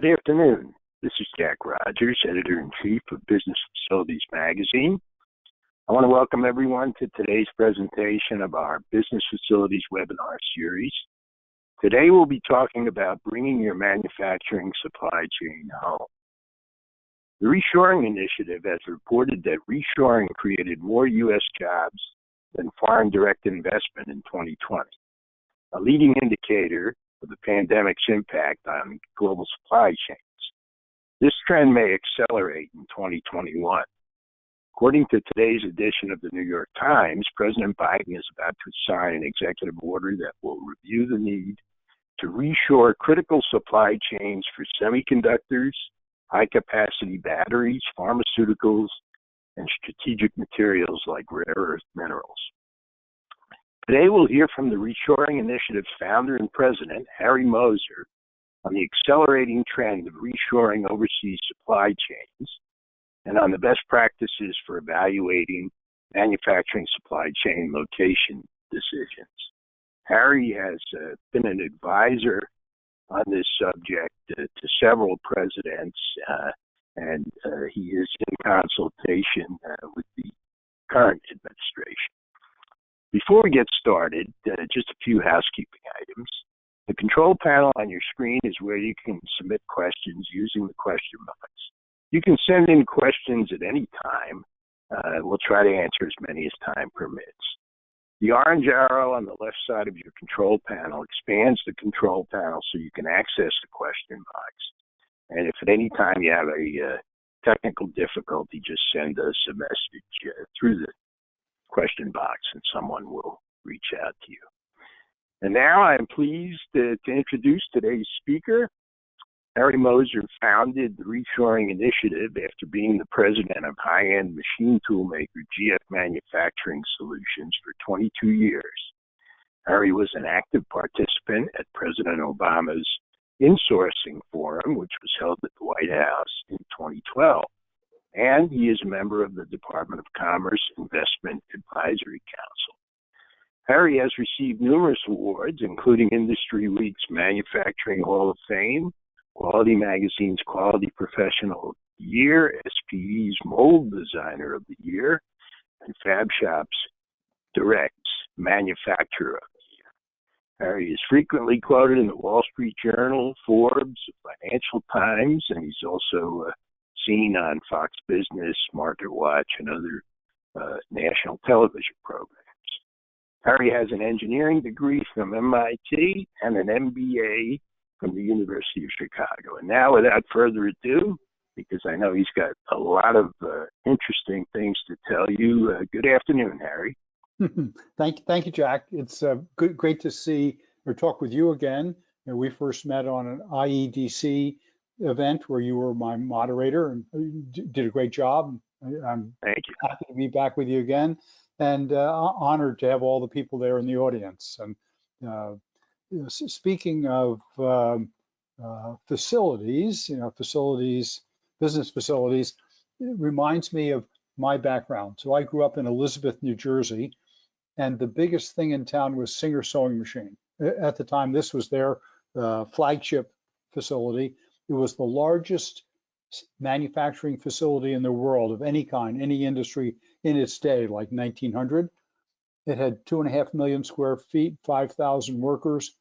Good afternoon. This is Jack Rogers, Editor-in-Chief of Business Facilities Magazine. I want to welcome everyone to today's presentation of our Business Facilities webinar series. Today we'll be talking about bringing your manufacturing supply chain home. The Reshoring Initiative has reported that reshoring created more U.S. jobs than foreign direct investment in 2020, a leading indicator of the pandemic's impact on global supply chains. This trend may accelerate in 2021. According to today's edition of the New York Times, President Biden is about to sign an executive order that will review the need to reshore critical supply chains for semiconductors, high-capacity batteries, pharmaceuticals, and strategic materials like rare earth minerals. Today we'll hear from the Reshoring Initiative's founder and president, Harry Moser, on the accelerating trend of reshoring overseas supply chains and on the best practices for evaluating manufacturing supply chain location decisions. Harry has been an advisor on this subject to several presidents, and he is in consultation with the current administration. Before we get started, just a few housekeeping items. The control panel on your screen is where you can submit questions using the question box. You can send in questions at any time. We'll try to answer as many as time permits. The orange arrow on the left side of your control panel expands the control panel so you can access the question box. And if at any time you have a technical difficulty, just send us a message through the question box and someone will reach out to you. And now I'm pleased to introduce today's speaker. Harry Moser founded the Reshoring Initiative after being the president of high-end machine tool maker GF Manufacturing Solutions for 22 years. Harry was an active participant at President Obama's Insourcing Forum, which was held at the White House in 2012. And he is a member of the Department of Commerce Investment Advisory Council. Harry has received numerous awards, including Industry Week's Manufacturing Hall of Fame, Quality Magazine's Quality Professional of the Year, SPE's Mold Designer of the Year, and Fab Shop's Direct's Manufacturer of the Year. Harry is frequently quoted in the Wall Street Journal, Forbes, Financial Times, and he's also seen on Fox Business, Market Watch, and other national television programs. Harry has an engineering degree from MIT and an MBA from the University of Chicago. And now, without further ado, because I know he's got a lot of interesting things to tell you, good afternoon, Harry. Thank you, Jack. It's great to see or talk with you again. We first met on an IEDC event where you were my moderator and did a great job. I'm Thank you. Happy to be back with you again, and honored to have all the people there in the audience. And speaking of facilities, business facilities, it reminds me of my background. So I grew up in Elizabeth, New Jersey, and the biggest thing in town was Singer Sewing Machine. At the time, this was their flagship facility. It was the largest manufacturing facility in the world of any kind, any industry in its day, like 1900. It had 2.5 million square feet, 5,000 workers,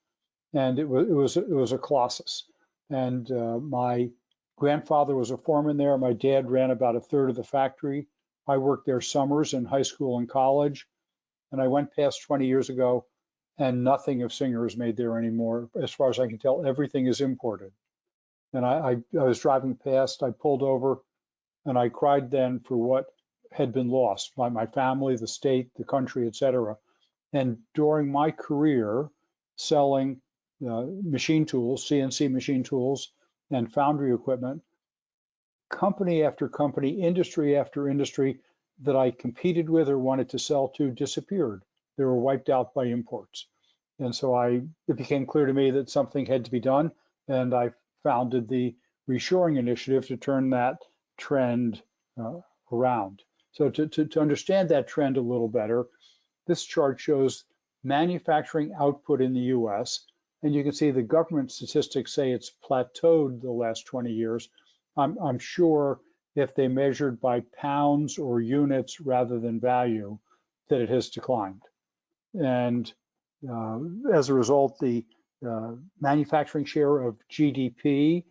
and it was a colossus. And my grandfather was a foreman there. My dad ran about a third of the factory. I worked there summers in high school and college, and I went past 20 years ago, and nothing of Singer is made there anymore. As far as I can tell, everything is imported. And I was driving past, I pulled over, and I cried then for what had been lost by my family, the state, the country, etc. And during my career selling machine tools, CNC machine tools, and foundry equipment, company after company, industry after industry that I competed with or wanted to sell to disappeared. They were wiped out by imports. And so it became clear to me that something had to be done, and I founded the Reshoring Initiative to turn that trend around. So to understand that trend a little better, this chart shows manufacturing output in the US And you can see the government statistics say it's plateaued the last 20 years. I'm sure if they measured by pounds or units rather than value, that it has declined. And as a result, the manufacturing share of GDP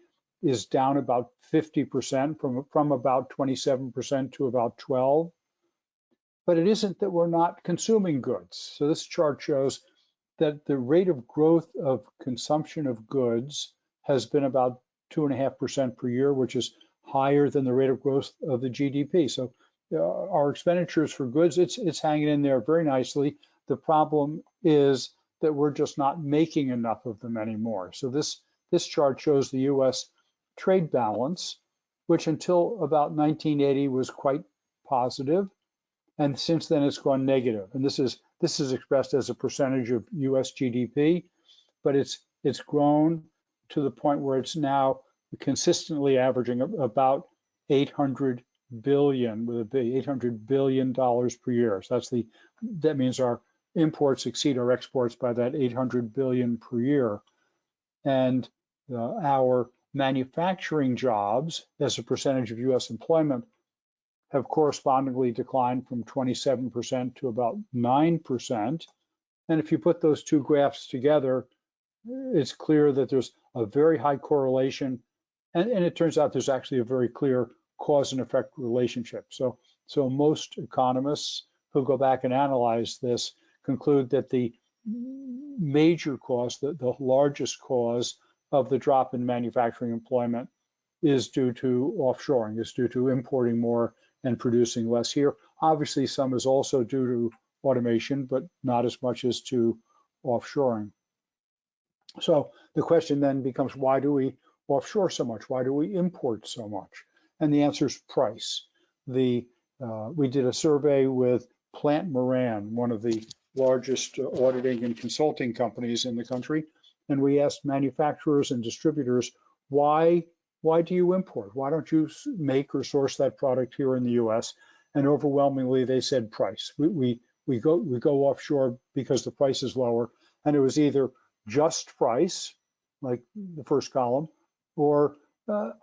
is down about 50% from about 27% to about 12%. But it isn't that we're not consuming goods. So this chart shows that the rate of growth of consumption of goods has been about 2.5% per year, which is higher than the rate of growth of the GDP. So our expenditures for goods, it's hanging in there very nicely. The problem is that we're just not making enough of them anymore. So this chart shows the US trade balance, which until about 1980 was quite positive. And since then it's gone negative. And this is expressed as a percentage of US GDP, but it's grown to the point where it's now consistently averaging about 800 billion with a B, $800 billion per year. So that means our imports exceed our exports by that 800 billion per year. And our manufacturing jobs as a percentage of US employment have correspondingly declined from 27% to about 9%. And if you put those two graphs together, it's clear that there's a very high correlation. And it turns out there's actually a very clear cause and effect relationship. So most economists who go back and analyze this conclude that the major cause, the largest cause of the drop in manufacturing employment is due to offshoring, is due to importing more and producing less here. Obviously, some is also due to automation, but not as much as to offshoring. So the question then becomes, why do we offshore so much? Why do we import so much? And the answer is price. We did a survey with Plant Moran, one of the largest auditing and consulting companies in the country, and we asked manufacturers and distributors, why do you import? Why don't you make or source that product here in the US? And overwhelmingly, they said price. We go offshore because the price is lower, and it was either just price, like the first column, or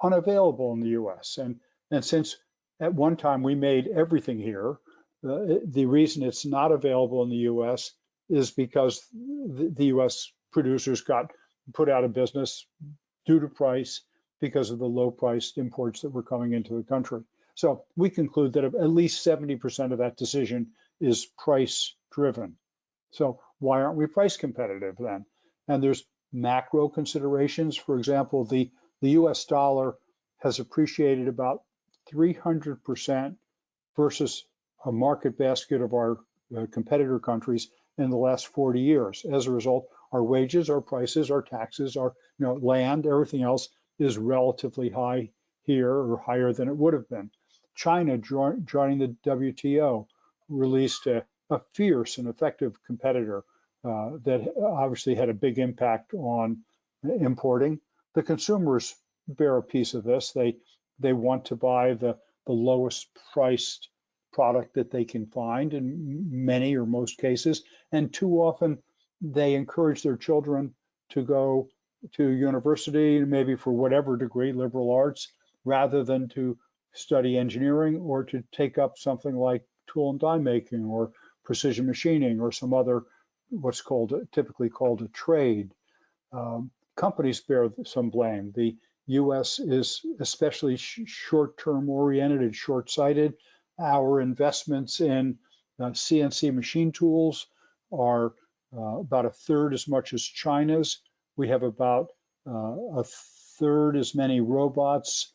unavailable in the US. And since at one time we made everything here, the reason it's not available in the US is because the US producers got put out of business due to price because of the low priced imports that were coming into the country. So we conclude that at least 70% of that decision is price driven. So why aren't we price competitive then? And there's macro considerations. For example, the US dollar has appreciated about 300% versus a market basket of our competitor countries in the last 40 years. As a result, our wages, our prices, our taxes, our land, everything else is relatively high here, or higher than it would have been. China joining the WTO released a fierce and effective competitor that obviously had a big impact on importing. The consumers bear a piece of this. They want to buy the lowest priced product that they can find in many or most cases, and too often they encourage their children to go to university, maybe for whatever degree, liberal arts, rather than to study engineering or to take up something like tool and die making or precision machining or some other what's typically called a trade. Companies bear some blame. The US is especially short-term oriented and short-sighted. Our investments in CNC machine tools are about a third as much as China's. We have about a third as many robots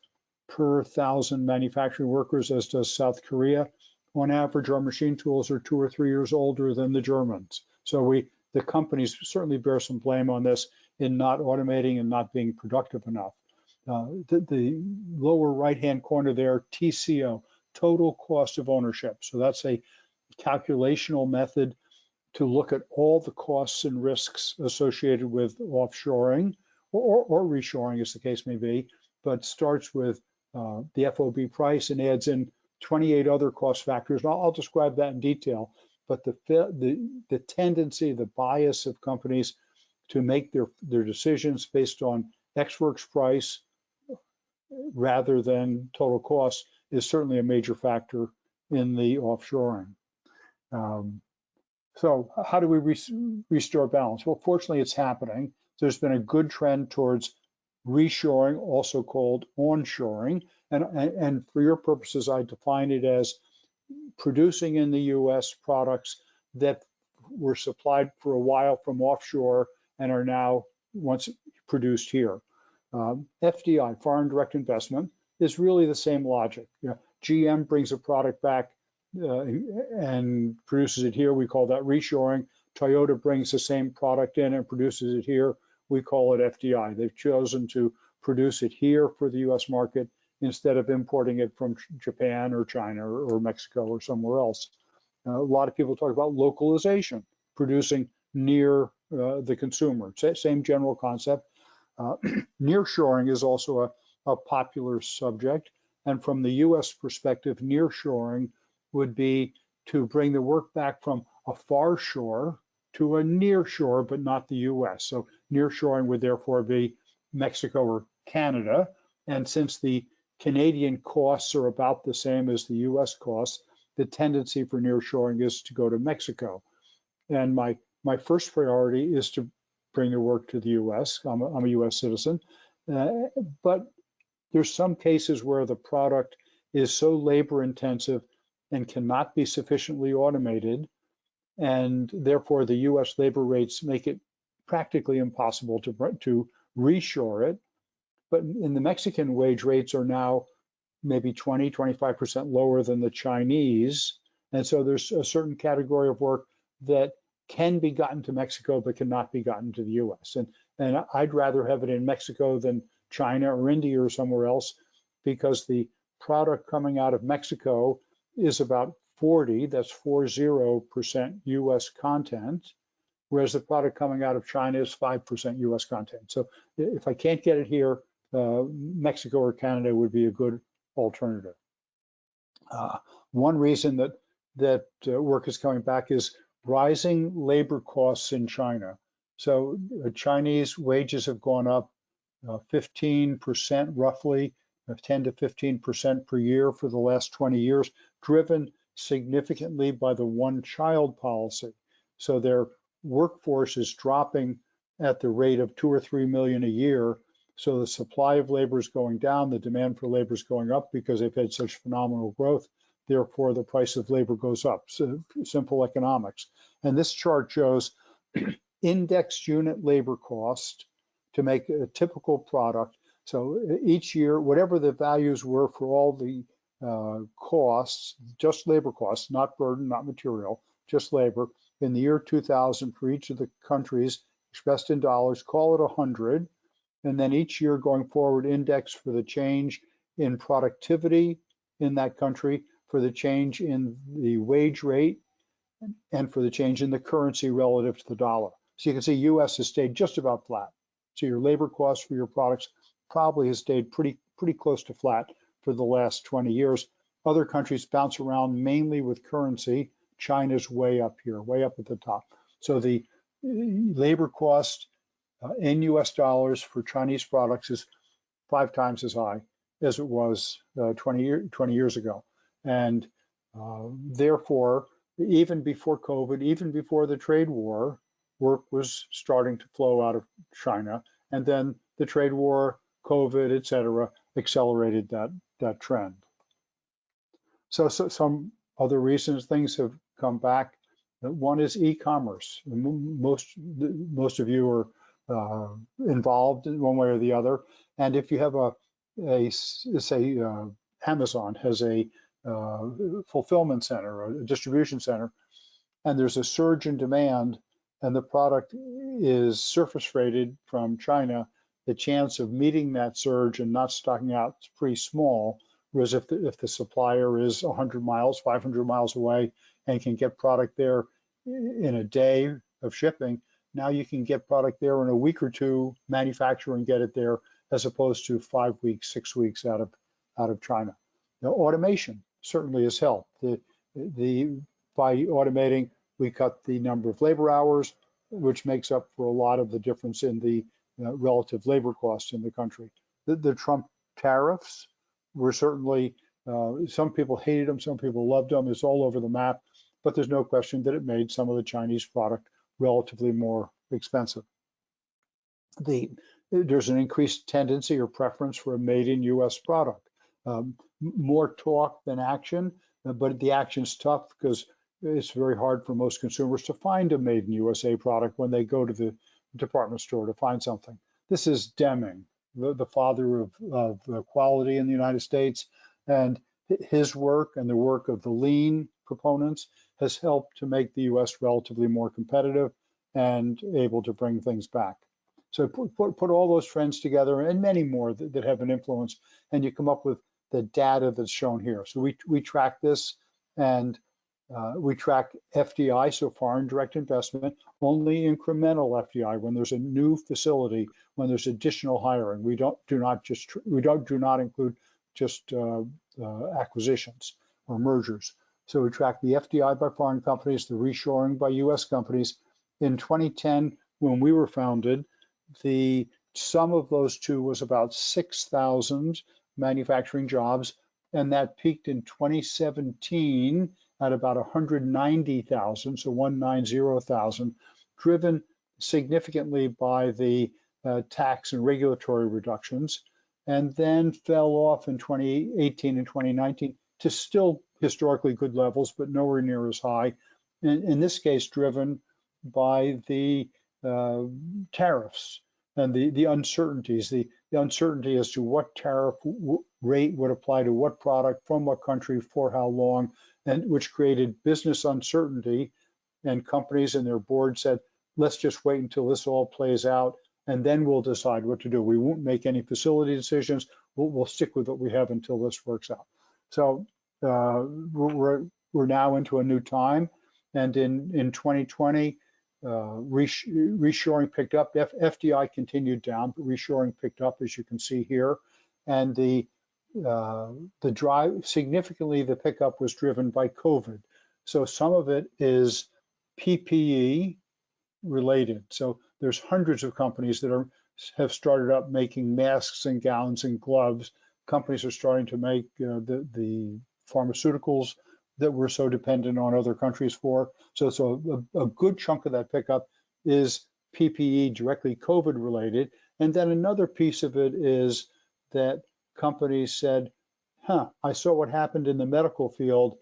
per 1,000 manufacturing workers as does South Korea. On average, our machine tools are 2 or 3 years older than the Germans. So the companies certainly bear some blame on this in not automating and not being productive enough. The lower right-hand corner there, TCO, total cost of ownership. So that's a calculational method to look at all the costs and risks associated with offshoring or reshoring, as the case may be, but starts with the FOB price and adds in 28 other cost factors. And I'll describe that in detail. But the tendency, the bias of companies to make their decisions based on Ex Works price rather than total cost is certainly a major factor in the offshoring. So how do we restore balance? Well, fortunately, it's happening. There's been a good trend towards reshoring, also called onshoring. And for your purposes, I define it as producing in the US products that were supplied for a while from offshore and are now once produced here. FDI, foreign direct investment, is really the same logic. GM brings a product back and produces it here. We call that reshoring. Toyota brings the same product in and produces it here. We call it FDI. They've chosen to produce it here for the US market instead of importing it from Japan or China or Mexico or somewhere else. A lot of people talk about localization, producing near the consumer. Same general concept. Nearshoring is also a popular subject. And from the US perspective, nearshoring would be to bring the work back from a far shore to a near shore, but not the US. So nearshoring would therefore be Mexico or Canada. And since the Canadian costs are about the same as the US costs, the tendency for nearshoring is to go to Mexico. And my first priority is to bring the work to the US. I'm a US citizen. But there's some cases where the product is so labor intensive and cannot be sufficiently automated, and therefore the US labor rates make it practically impossible to reshore it. But in the Mexican wage rates are now maybe 20, 25% lower than the Chinese. And so there's a certain category of work that can be gotten to Mexico, but cannot be gotten to the US. And I'd rather have it in Mexico than China or India or somewhere else, because the product coming out of Mexico is about 40% US content, whereas the product coming out of China is 5% US content. So if I can't get it here, Mexico or Canada would be a good alternative. One reason that work is coming back is rising labor costs in China. So Chinese wages have gone up 15% roughly, 10 to 15% per year for the last 20 years, driven significantly by the one-child policy. So their workforce is dropping at the rate of 2 or 3 million a year. So the supply of labor is going down, the demand for labor is going up because they've had such phenomenal growth. Therefore, the price of labor goes up. So simple economics. And this chart shows indexed unit labor cost to make a typical product. So each year, whatever the values were for all the costs, just labor costs, not burden, not material, just labor, in the year 2000 for each of the countries expressed in dollars, call it 100. And then each year going forward, index for the change in productivity in that country, for the change in the wage rate, and for the change in the currency relative to the dollar. So you can see US has stayed just about flat. So your labor costs for your products probably has stayed pretty close to flat for the last 20 years. Other countries bounce around mainly with currency. China's way up here, way up at the top. So the labor cost in US dollars for Chinese products is 5 times as high as it was 20 years ago. And therefore, even before COVID, even before the trade war, work was starting to flow out of China. And then the trade war, COVID, et cetera, accelerated that trend. So some other reasons things have come back. One is e-commerce. Most of you are involved in one way or the other. And if you have say Amazon has a fulfillment center, a distribution center, and there's a surge in demand, and the product is surface freighted from China, the chance of meeting that surge and not stocking out is pretty small. Whereas if the supplier is 100 miles, 500 miles away and can get product there in a day of shipping, now you can get product there in a week or two, manufacture and get it there, as opposed to 5 weeks, 6 weeks out of China. Now, automation certainly has helped. By automating, we cut the number of labor hours, which makes up for a lot of the difference in the relative labor costs in the country. The Trump tariffs were certainly, some people hated them, some people loved them. It's all over the map, but there's no question that it made some of the Chinese product relatively more expensive. There's an increased tendency or preference for a made in US product. More talk than action, but the action's tough because it's very hard for most consumers to find a made in USA product when they go to the department store to find something. This is Deming, the father of quality in the United States, and his work and the work of the lean proponents has helped to make the US relatively more competitive and able to bring things back. So put all those trends together and many more that have an influence, and you come up with the data that's shown here. So we track this, and we track FDI, so foreign direct investment, only incremental FDI when there's a new facility, when there's additional hiring. We do not include just acquisitions or mergers. So we track the FDI by foreign companies, the reshoring by US companies. In 2010, when we were founded, the sum of those two was about 6,000 manufacturing jobs, and that peaked in 2017 at about 190,000, so 190,000, driven significantly by the tax and regulatory reductions, and then fell off in 2018 and 2019 to still historically good levels, but nowhere near as high. In this case, driven by the tariffs and the uncertainties, the uncertainty as to what tariff rate would apply to what product, from what country, for how long, and which created business uncertainty. And companies and their board said, let's just wait until this all plays out, and then we'll decide what to do. We won't make any facility decisions. We'll stick with what we have until this works out. So we're now into a new time, and in 2020, reshoring picked up. FDI continued down, but reshoring picked up, as you can see here. And the drive, significantly, the pickup was driven by COVID. So some of it is PPE related. So there's hundreds of companies that have started up making masks and gowns and gloves. Companies are starting to make the pharmaceuticals that we're so dependent on other countries for. So a good chunk of that pickup is PPE, directly COVID related. And then another piece of it is that companies said, I saw what happened in the medical field.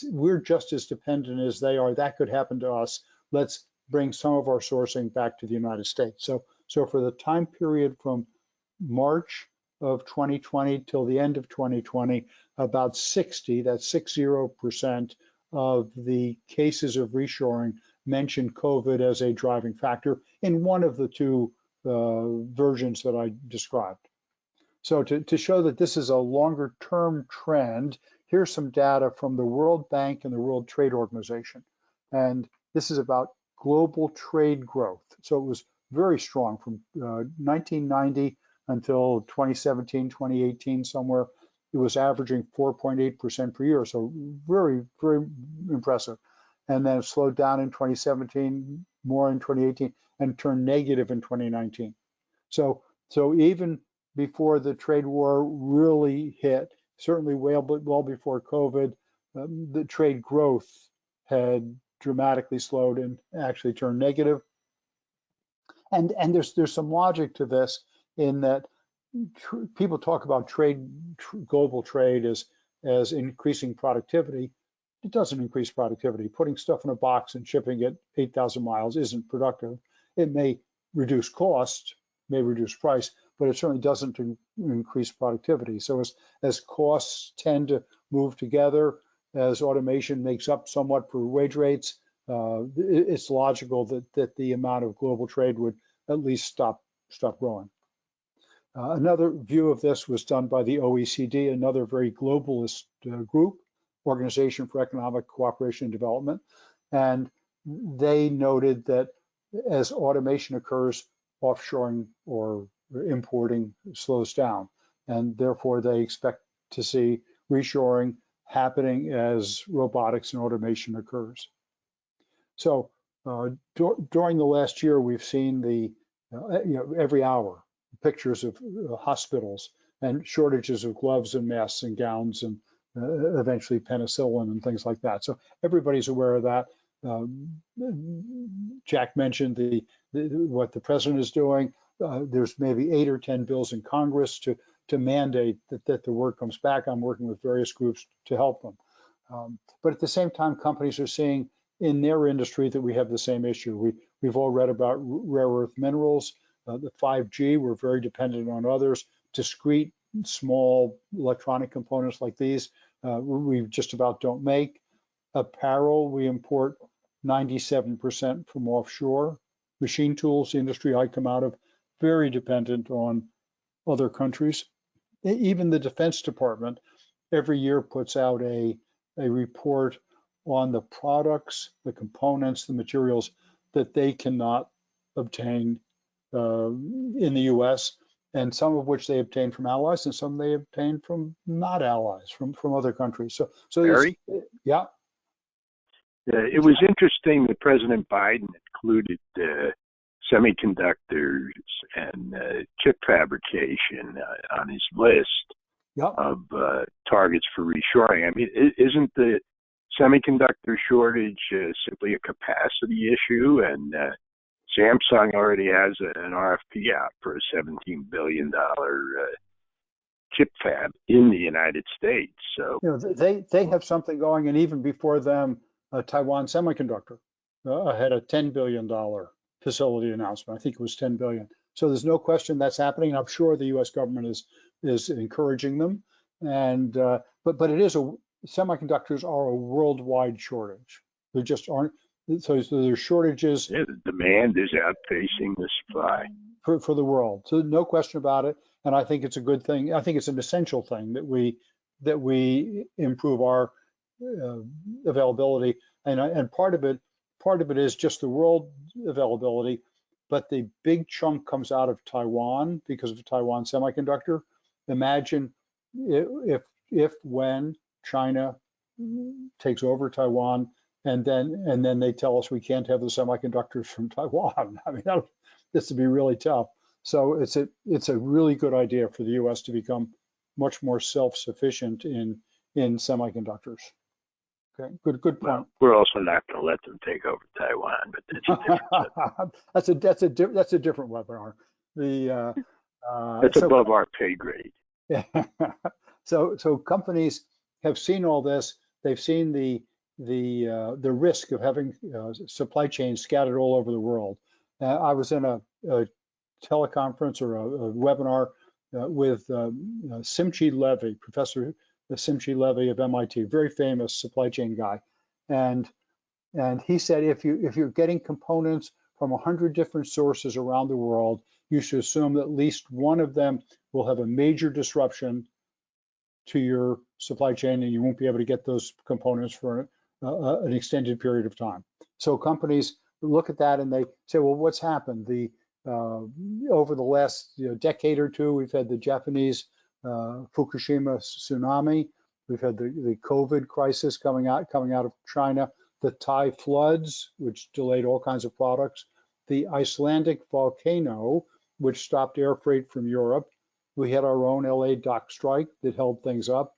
We're just as dependent as they are. That could happen to us. Let's bring some of our sourcing back to the United States. So for the time period from March of 2020 till the end of 2020, about 60% of the cases of reshoring mentioned COVID as a driving factor in one of the two versions that I described. So to show that this is a longer term trend, here's some data from the World Bank and the World Trade Organization. And this is about global trade growth. So it was very strong from 1990 until 2017, 2018, somewhere. It was averaging 4.8% per year. So very, very impressive. And then it slowed down in 2017, more in 2018, and turned negative in 2019. So even before the trade war really hit, certainly well before COVID, the trade growth had dramatically slowed and actually turned negative. And there's some logic to this in that people talk about global trade as increasing productivity. It doesn't increase productivity. Putting stuff in a box and shipping it 8,000 miles isn't productive. It may reduce cost, may reduce price, but it certainly doesn't increase productivity. So as costs tend to move together, as automation makes up somewhat for wage rates, it's logical that the amount of global trade would at least stop growing. Another view of this was done by the OECD, another very globalist group, Organization for Economic Cooperation and Development. And they noted that as automation occurs, offshoring or importing slows down. And therefore, they expect to see reshoring happening as robotics and automation occurs. So During the last year, we've seen every hour pictures of hospitals and shortages of gloves and masks and gowns and eventually penicillin and things like that. So everybody's aware of that. Jack mentioned what the president is doing. There's maybe 8 or 10 bills in Congress to mandate that the word comes back. I'm working with various groups to help them. But at the same time, companies are seeing in their industry that we have the same issue. We've all read about rare earth minerals, the 5G, we're very dependent on others. Discrete, small electronic components like these, we just about don't make. Apparel, we import 97% from offshore. Machine tools, the industry I come out of, very dependent on other countries. Even the Defense Department every year puts out a report on the products, the components, the materials that they cannot obtain in the US, and some of which they obtain from allies and some they obtain from not allies, from other countries. So Harry? Yeah. It was interesting that President Biden included semiconductors and chip fabrication on his list of targets for reshoring. I mean, isn't the semiconductor shortage simply a capacity issue? And Samsung already has an RFP out for a $17 billion chip fab in the United States. So they have something going, and even before them, Taiwan Semiconductor had a $10 billion facility announcement. I think it was 10 billion. So there's no question that's happening. I'm sure the U.S. government is encouraging them, and but it is semiconductors are a worldwide shortage. There just aren't. So there's shortages. Yeah, the demand is outpacing the supply for the world. So no question about it. And I think it's a good thing. I think it's an essential thing that we improve our availability. And part of it is just the world availability, but the big chunk comes out of Taiwan because of Taiwan Semiconductor. Imagine if when China takes over Taiwan, and then they tell us we can't have the semiconductors from Taiwan. I mean, this would be really tough. So it's a really good idea for the U.S. to become much more self-sufficient in semiconductors. Okay, good point. Well, we're also not going to let them take over Taiwan, but that's a different webinar. That's above our pay grade. Yeah. So companies have seen all this. They've seen the risk of having supply chains scattered all over the world. I was in a teleconference or a webinar with Simchi Levy, Professor Simchi Levy of MIT, very famous supply chain guy, and he said if you're getting components from 100 different sources around the world, you should assume that at least one of them will have a major disruption to your supply chain, and you won't be able to get those components for an extended period of time. So companies look at that and they say, well, what's happened? Over the last decade or two, we've had the Japanese Fukushima tsunami. We've had the COVID crisis coming out of China, the Thai floods, which delayed all kinds of products, the Icelandic volcano, which stopped air freight from Europe. We had our own LA dock strike that held things up.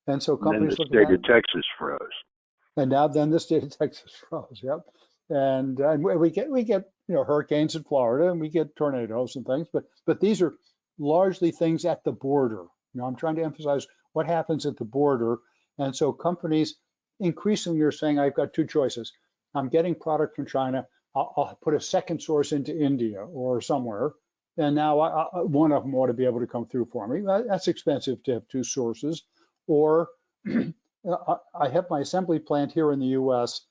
And so companies look at that. The state of Texas froze. And now then the state of Texas froze, yep. And we get hurricanes in Florida, and we get tornadoes and things, but these are largely things at the border. I'm trying to emphasize what happens at the border. And so companies increasingly are saying, I've got two choices. I'm getting product from China. I'll put a second source into India or somewhere. And now one of them ought to be able to come through for me. That's expensive to have two sources. Or I have my assembly plant here in the US.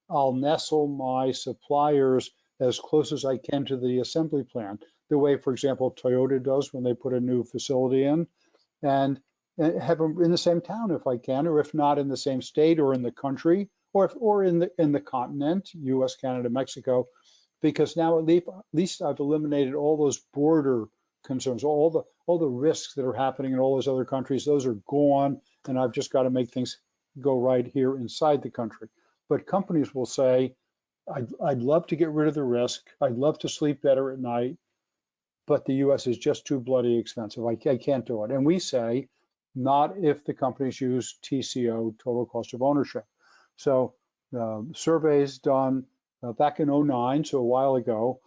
I'll nestle my suppliers as close as I can to the assembly plant, the way, for example, Toyota does when they put a new facility in, and have them in the same town if I can, or if not in the same state or in the country, or in the continent, US, Canada, Mexico, because now at least I've eliminated all those border concerns, all the risks that are happening in all those other countries. Those are gone, and I've just got to make things go right here inside the country. But companies will say, I'd love to get rid of the risk. I'd love to sleep better at night, but the US is just too bloody expensive. I can't do it. And we say, not if the companies use TCO, total cost of ownership. So surveys done back in '09, so a while ago,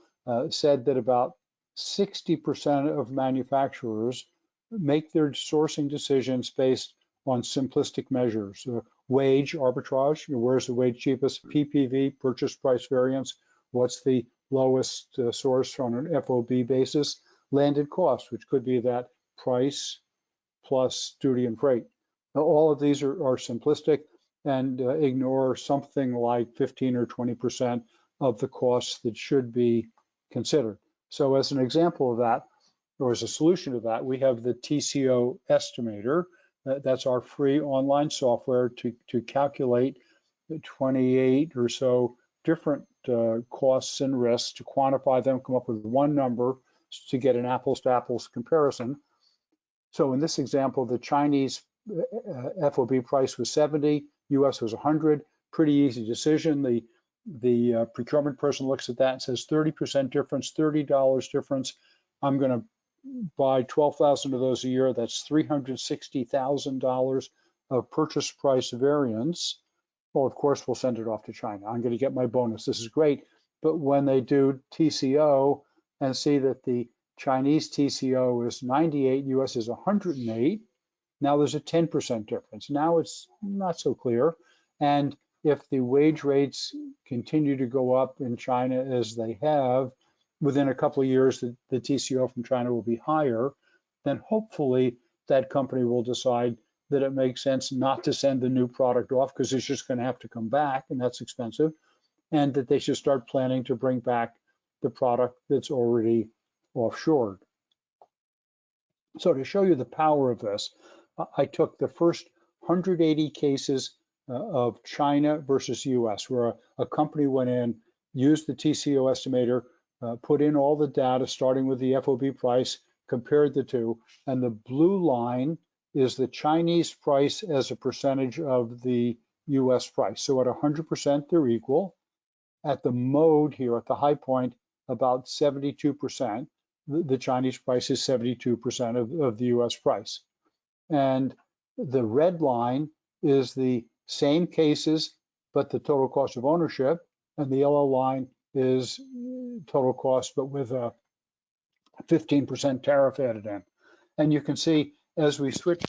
said that about 60% of manufacturers make their sourcing decisions based on simplistic measures. Wage arbitrage, where's the wage cheapest? PPV, purchase price variance, what's the lowest source on an FOB basis? Landed cost, which could be that price plus duty and freight. Now, all of these are simplistic and ignore something like 15 or 20% of the costs that should be considered. So as an example of that, or as a solution to that, we have the Tco Estimator. That's our free online software to calculate 28 or so different costs and risks, to quantify them, come up with one number to get an apples to apples comparison. So in this example, the Chinese FOB price was 70, US was 100, pretty easy decision. The procurement person looks at that and says 30% difference, $30 difference. I'm going to buy 12,000 of those a year. That's $360,000 of purchase price variance. Well, of course, we'll send it off to China. I'm going to get my bonus. This is great. But when they do TCO and see that the Chinese TCO is 98, US is 108, now there's a 10% difference. Now it's not so clear. And if the wage rates continue to go up in China as they have, within a couple of years, the TCO from China will be higher, then hopefully that company will decide that it makes sense not to send the new product off because it's just going to have to come back, and that's expensive, and that they should start planning to bring back the product that's already offshored. So to show you the power of this, I took the first 180 cases of China versus US, where a company went in, used the TCO estimator, put in all the data, starting with the FOB price, compared the two, and the blue line is the Chinese price as a percentage of the US price. So at 100%, they're equal. At the mode here, at the high point, about 72%, the Chinese price is 72% of the US price. And the red line is the same cases, but the total cost of ownership, and the yellow line is total cost, but with a 15% tariff added in. And you can see as we switch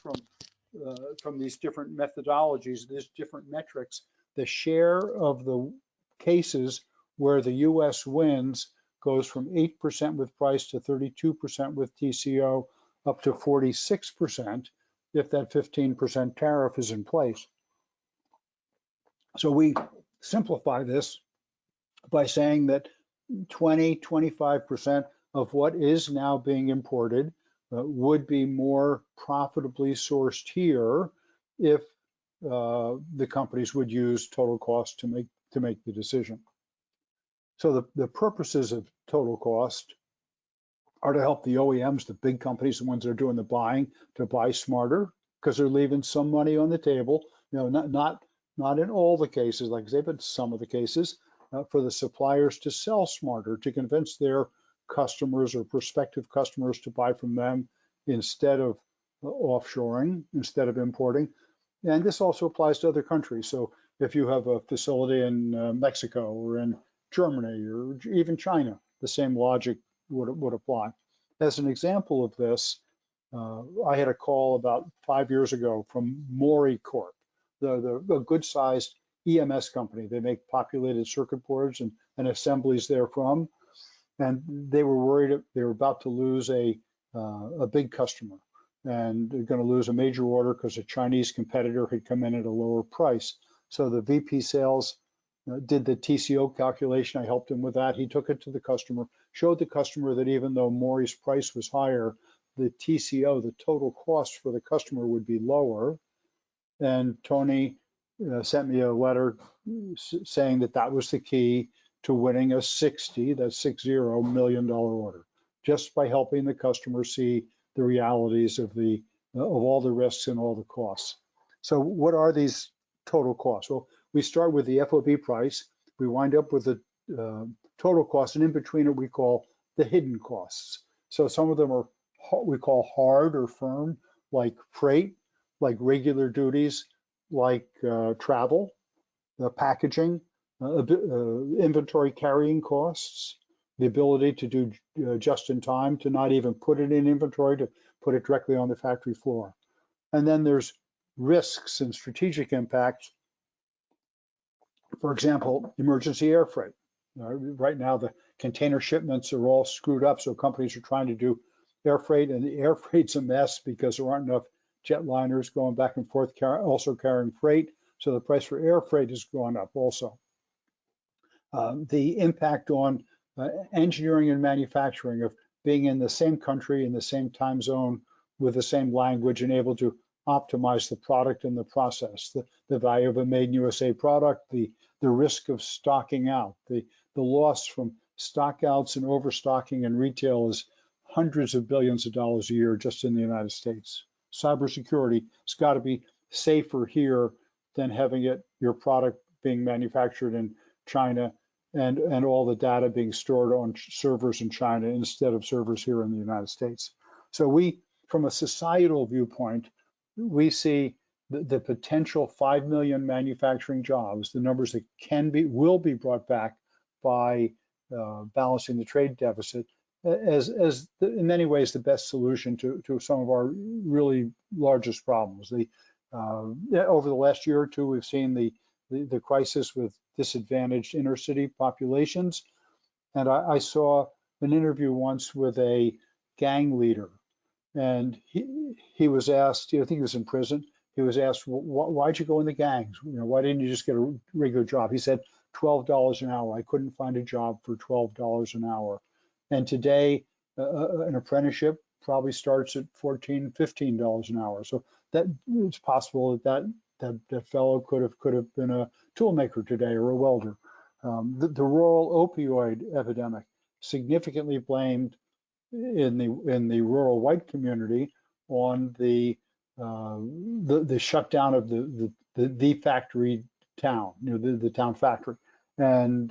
from these different methodologies, these different metrics, the share of the cases where the US wins goes from 8% with price to 32% with TCO, up to 46% if that 15% tariff is in place. So we simplify this by saying that 25% of what is now being imported would be more profitably sourced here if the companies would use total cost to make the decision. So the purposes of total cost are to help the OEMs, the big companies, the ones that are doing the buying, to buy smarter, because they're leaving some money on the table. Not in all the cases, like I say, but some of the cases, for the suppliers to sell smarter, to convince their customers or prospective customers to buy from them instead of offshoring, instead of importing. And this also applies to other countries. So if you have a facility in Mexico or in Germany or even China, the same logic would apply. As an example of this, I had a call about 5 years ago from Mori Corp, the good-sized EMS company. They make populated circuit boards and assemblies therefrom. And they were worried they were about to lose a big customer, and they're going to lose a major order because a Chinese competitor had come in at a lower price. So the VP sales did the TCO calculation. I helped him with that. He took it to the customer, showed the customer that even though Mori's price was higher, the TCO, the total cost for the customer, would be lower. And Tony sent me a letter saying that was the key to winning a $60 million order, just by helping the customer see the realities of all the risks and all the costs. So what are these total costs? Well, we start with the FOB price. we wind up with a total cost, and in between it we call the hidden costs. So some of them are we call hard or firm, like freight, like regular duties, like travel, packaging, inventory carrying costs, the ability to do just in time, to not even put it in inventory, to put it directly on the factory floor. And then there's risks and strategic impacts. For example, emergency air freight. Right now, the container shipments are all screwed up, so companies are trying to do air freight, and the air freight's a mess because there aren't enough jetliners going back and forth, also carrying freight. So the price for air freight has gone up also. The impact on engineering and manufacturing of being in the same country, in the same time zone, with the same language, and able to optimize the product and the process, the value of a made in USA product, the risk of stocking out, the loss from stockouts and overstocking in retail is hundreds of billions of dollars a year just in the United States. Cybersecurity has got to be safer here than having your product being manufactured in China and all the data being stored on servers in China instead of servers here in the United States. So we, from a societal viewpoint, we see the potential 5 million manufacturing jobs, the numbers that will be brought back by balancing the trade deficit, as in many ways the best solution to some of our really largest problems. Over the last year or two, we've seen the crisis with disadvantaged inner city populations, and I saw an interview once with a gang leader, and he was asked, I think he was in prison. He was asked, why'd you go in the gangs? Why didn't you just get a regular job? He said, $12 an hour. I couldn't find a job for $12 an hour. And today, an apprenticeship probably starts at $14, $15 an hour. So that it's possible that fellow could have been a tool maker today or a welder. The rural opioid epidemic, significantly blamed in the rural white community on the shutdown of the factory town, the town factory, and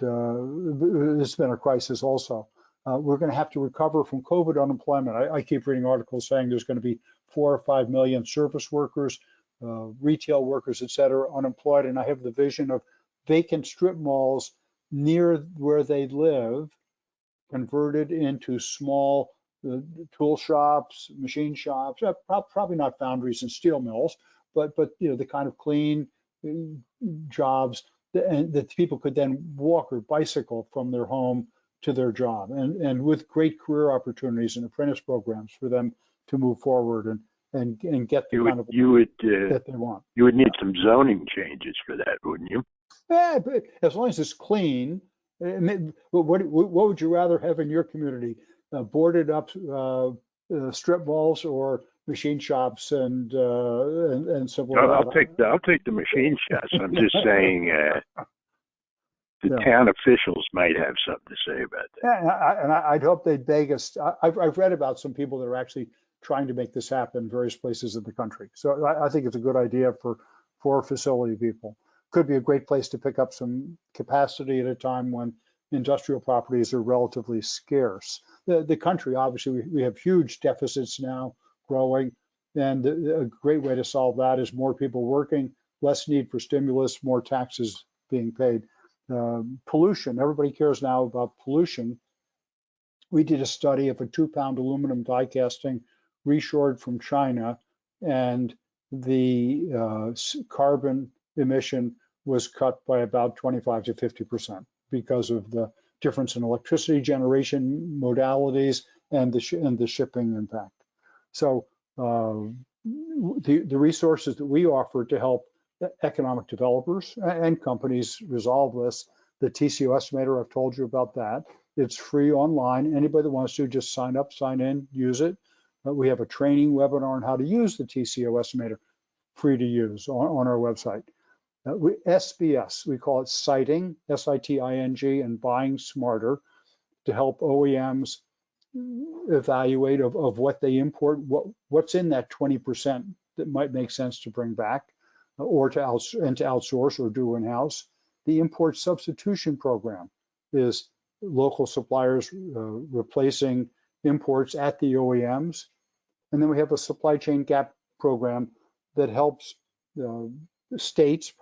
it's been a crisis also. We're going to have to recover from COVID unemployment. I keep reading articles saying there's going to be 4 or 5 million service workers, retail workers, et cetera, unemployed, and I have the vision of vacant strip malls near where they live, converted into small tool shops, machine shops, probably not foundries and steel mills, but the kind of clean jobs that people could then walk or bicycle from their home to their job, and with great career opportunities and apprentice programs for them to move forward and get the kind of that they want. You would need some zoning changes for that, wouldn't you? Yeah, but as long as it's clean. What would you rather have in your community? Boarded up strip malls or machine shops and so on? I'll take the machine shops. I'm just saying the town officials might have something to say about that. Yeah, and I'd hope they'd beg us. I've read about some people that are actually trying to make this happen in various places in the country. So I think it's a good idea for facility people. Could be a great place to pick up some capacity at a time when industrial properties are relatively scarce. The country, obviously, we have huge deficits now growing, and a great way to solve that is more people working, less need for stimulus, more taxes being paid. Pollution, everybody cares now about pollution. We did a study of a 2-pound aluminum die casting reshored from China, and the carbon emission was cut by about 25 to 50% because of the difference in electricity generation modalities and the shipping impact. So the resources that we offer to help economic developers and companies resolve this, the Tco Estimator, I've told you about that. It's free online. Anybody that wants to just sign up, sign in, use it. We have a training webinar on how to use the Tco Estimator, free to use on our website. SBS, we call it siting, S-I-T-I-N-G, and buying smarter to help OEMs evaluate of what they import, what's in that 20% that might make sense to bring back or to outsource or do in-house. The import substitution program is local suppliers replacing imports at the OEMs. And then we have a supply chain gap program that helps states,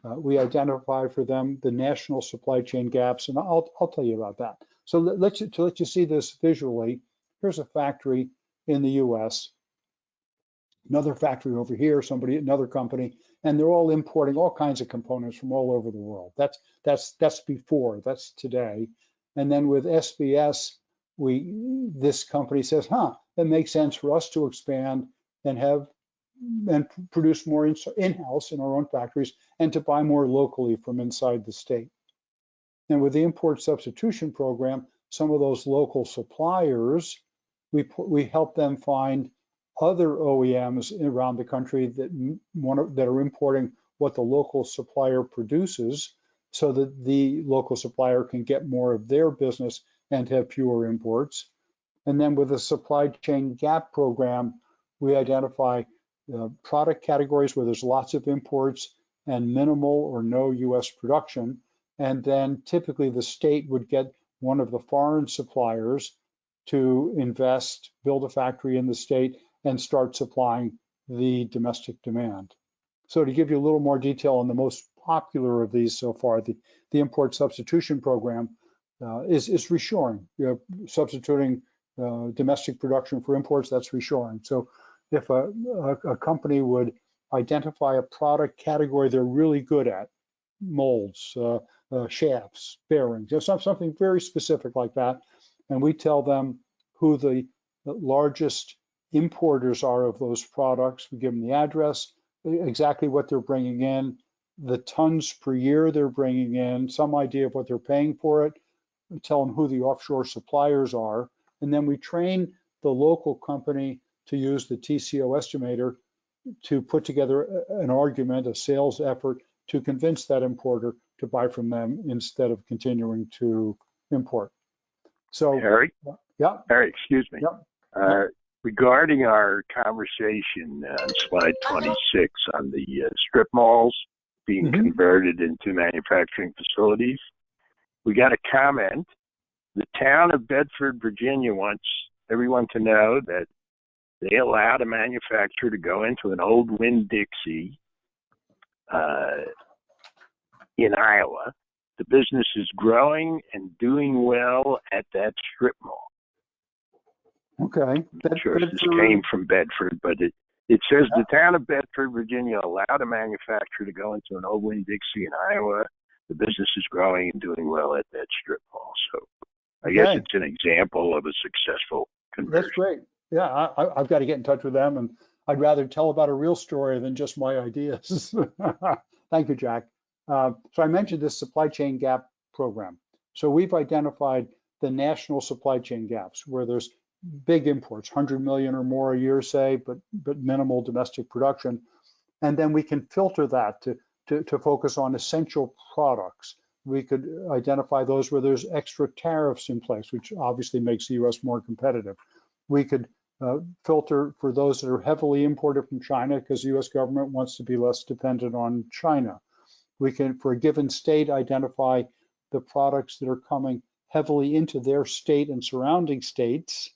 we identify for them the national supply chain gaps, and I'll tell you about that. So to let you see this visually, here's a factory in the US, another factory over here, another company, and they're all importing all kinds of components from all over the world. That's before, that's today. And then with SBS, this company says, that makes sense for us to expand and produce more in-house in our own factories and to buy more locally from inside the state. And with the import substitution program, some of those local suppliers, we help them find other OEMs around the country that are importing what the local supplier produces so that the local supplier can get more of their business and have fewer imports. And then with the supply chain gap program, we identify product categories where there's lots of imports and minimal or no US production. And then typically the state would get one of the foreign suppliers to invest, build a factory in the state, and start supplying the domestic demand. So to give you a little more detail on the most popular of these so far, the import substitution program is reshoring, substituting domestic production for imports. That's reshoring. So if a company would identify a product category they're really good at, molds, shafts, bearings, something very specific like that, and we tell them who the largest importers are of those products. We give them the address, exactly what they're bringing in, the tons per year they're bringing in, some idea of what they're paying for it. We tell them who the offshore suppliers are, and then we train the local company to use the Tco Estimator to put together an argument, a sales effort to convince that importer to buy from them instead of continuing to import. So, Harry? Yeah. Harry, excuse me. Yep. Regarding our conversation on slide 26 on the strip malls being converted into manufacturing facilities, we got a comment. The town of Bedford, Virginia wants everyone to know that they allowed a manufacturer to go into an old Winn-Dixie in Iowa. The business is growing and doing well at that strip mall. Okay. I'm sure this came from Bedford, but it says the town of Bedford, Virginia allowed a manufacturer to go into an old Winn-Dixie in Iowa. The business is growing and doing well at that strip mall. So I guess it's an example of a successful conversion. That's great. Yeah, I've got to get in touch with them, and I'd rather tell about a real story than just my ideas. Thank you, Jack. So I mentioned this supply chain gap program. So we've identified the national supply chain gaps where there's big imports, 100 million or more a year, say, but minimal domestic production. And then we can filter that to focus on essential products. We could identify those where there's extra tariffs in place, which obviously makes the US more competitive. We could filter for those that are heavily imported from China because the US government wants to be less dependent on China. We can, for a given state, identify the products that are coming heavily into their state and surrounding states.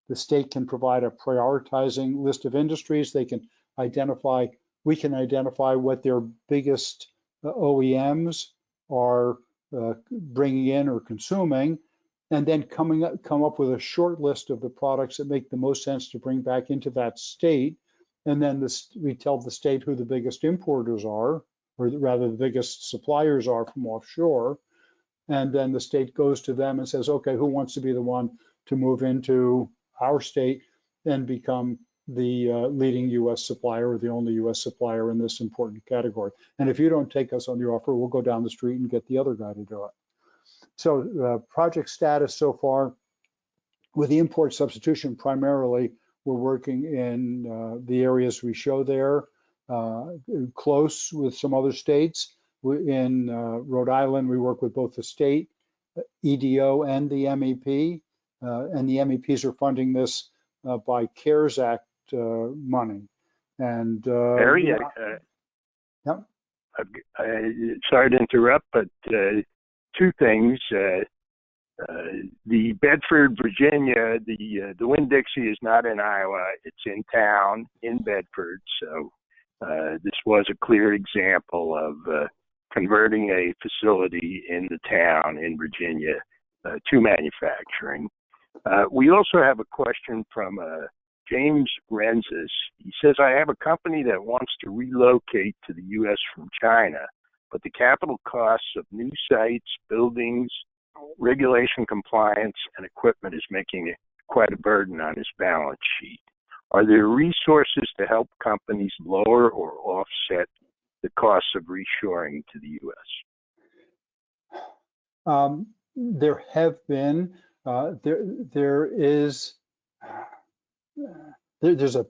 The state can provide a prioritizing list of industries. We can identify what their biggest OEMs are bringing in or consuming, and then come up with a short list of the products that make the most sense to bring back into that state. And then we tell the state who the biggest importers are, or rather the biggest suppliers are from offshore. And then the state goes to them and says, okay, who wants to be the one to move into our state and become the leading US supplier or the only US supplier in this important category. And if you don't take us on the offer, we'll go down the street and get the other guy to do it. So project status so far, with the import substitution primarily, we're working in the areas we show there, close with some other states. In Rhode Island, we work with both the state, EDO, and the MEP. And the MEPs are funding this by CARES Act money. And Harry, yep. sorry to interrupt, but two things. The Bedford, Virginia, the Winn-Dixie is not in Iowa. It's in town in Bedford. So this was a clear example of converting a facility in the town in Virginia to manufacturing. We also have a question from James Renzis. He says, I have a company that wants to relocate to the U.S. from China, but the capital costs of new sites, buildings, regulation compliance, and equipment is making it quite a burden on his balance sheet. Are there resources to help companies lower or offset the costs of reshoring to the U.S.? There have been. There's a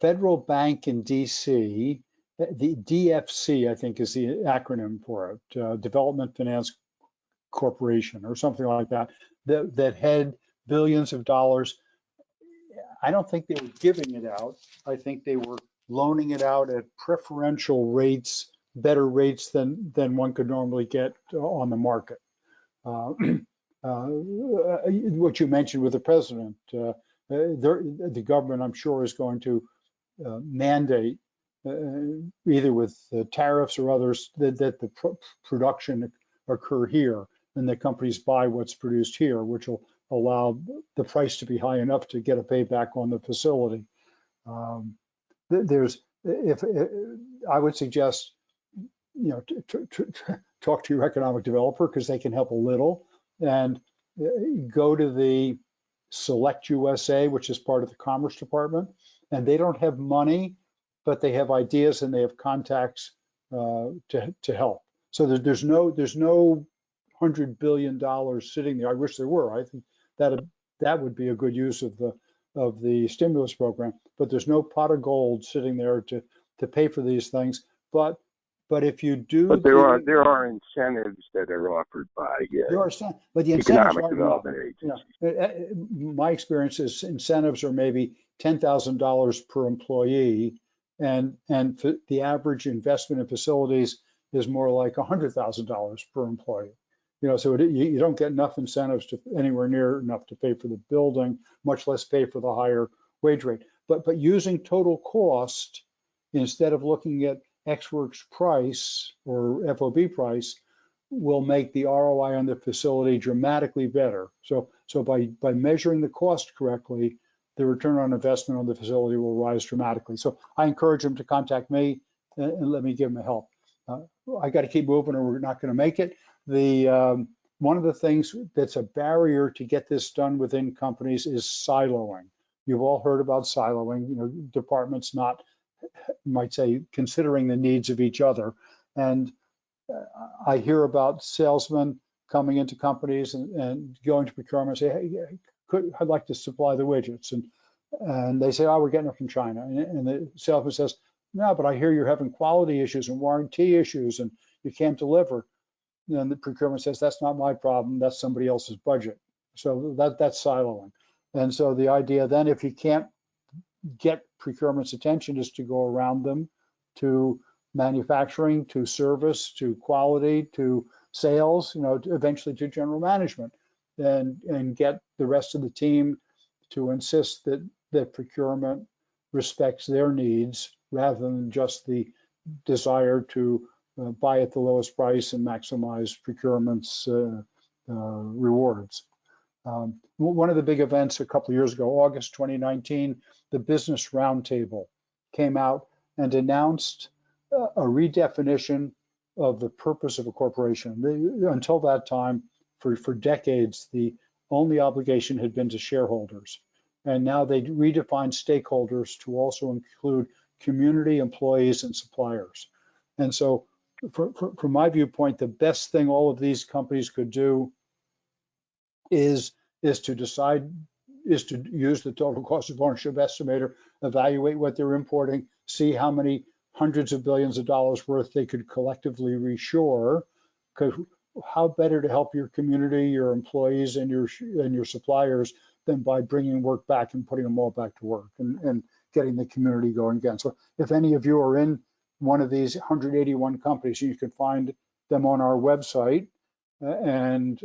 federal bank in D.C., the DFC, I think is the acronym for it, Development Finance Corporation or something like that, that had billions of dollars. I don't think they were giving it out. I think they were loaning it out at preferential rates, better rates than one could normally get on the market. What you mentioned with the president, the government, I'm sure, is going to mandate, either with tariffs or others, that the production occur here and the companies buy what's produced here, which will allow the price to be high enough to get a payback on the facility. If I would suggest, talk to your economic developer, because they can help a little, and go to the Select USA, which is part of the Commerce Department, and they don't have money, but they have ideas and they have contacts to help. So there's no $100 billion sitting there. I wish there were. I think that would be a good use of the stimulus program. But there's no pot of gold sitting there to pay for these things. But if you do, but there are incentives that are offered by but the incentives economic development agencies. My experience is incentives are maybe $10,000 per employee, and the average investment in facilities is more like $100,000 per employee. So you don't get enough incentives to anywhere near enough to pay for the building, much less pay for the higher wage rate. But using total cost instead of looking at Ex Works price or FOB price will make the ROI on the facility dramatically better. So by measuring the cost correctly, the return on investment on the facility will rise dramatically. So I encourage them to contact me and let me give them help. I got to keep moving or we're not going to make it. One of the things that's a barrier to get this done within companies is siloing. You've all heard about siloing, departments not, might say, considering the needs of each other. And I hear about salesmen coming into companies and going to procurement and say, hey, I'd like to supply the widgets. And they say, oh, we're getting it from China. And the salesman says, no, but I hear you're having quality issues and warranty issues and you can't deliver. And the procurement says, that's not my problem, that's somebody else's budget. So that's siloing. And so the idea then, if you can't get procurement's attention, is to go around them to manufacturing, to service, to quality, to sales, eventually to general management, and get the rest of the team to insist that procurement respects their needs rather than just the desire to buy at the lowest price and maximize procurement's rewards. One of the big events a couple of years ago, August 2019, the Business Roundtable came out and announced a redefinition of the purpose of a corporation. Until that time, for decades, the only obligation had been to shareholders. And now they redefined stakeholders to also include community, employees, and suppliers. And so from my viewpoint, the best thing all of these companies could do is to use the total cost of ownership estimator, evaluate what they're importing, see how many hundreds of billions of dollars worth they could collectively reshore. Because how better to help your community, your employees, and your suppliers than by bringing work back and putting them all back to work and getting the community going again. So if any of you are in one of these 181 companies. You can find them on our website, and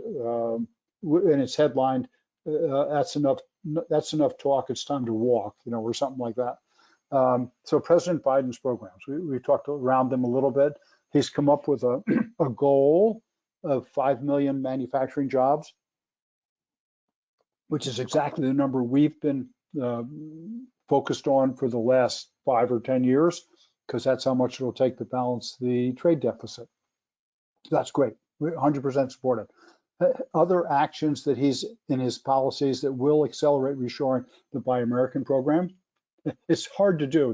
it's headlined, "That's enough. That's enough talk. It's time to walk," or something like that. So President Biden's programs, we talked around them a little bit. He's come up with a goal of 5 million manufacturing jobs, which is exactly the number we've been focused on for the last 5 or 10 years, because that's how much it'll take to balance the trade deficit. That's great. We 100% support it. Other actions that he's in his policies that will accelerate reshoring, the Buy American program. It's hard to do.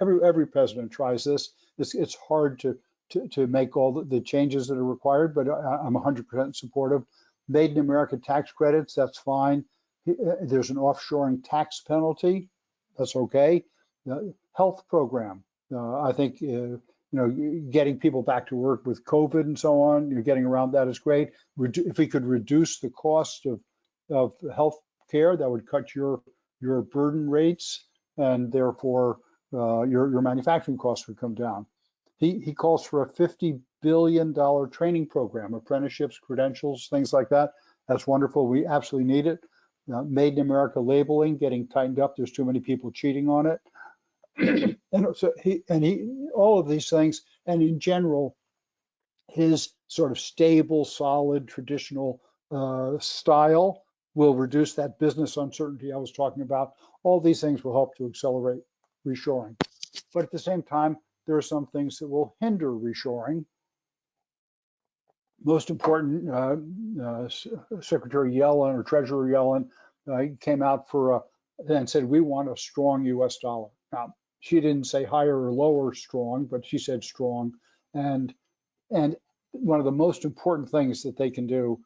Every president tries this. It's hard to make all the changes that are required, but I'm 100% supportive. Made in America tax credits, that's fine. There's an offshoring tax penalty, that's okay. Health program, I think getting people back to work with COVID and so on, getting around that is great. If we could reduce the cost of health care, that would cut your burden rates, and therefore your manufacturing costs would come down. He calls for a $50 billion training program, apprenticeships, credentials, things like that. That's wonderful. We absolutely need it. Made in America labeling getting tightened up. There's too many people cheating on it. And so all of these things, and in general, his sort of stable, solid, traditional style will reduce that business uncertainty I was talking about. All these things will help to accelerate reshoring. But at the same time, there are some things that will hinder reshoring. Most important, Secretary Yellen or Treasurer Yellen came out and said, we want a strong US dollar. Now, she didn't say higher or lower strong, but she said strong. And one of the most important things that they can do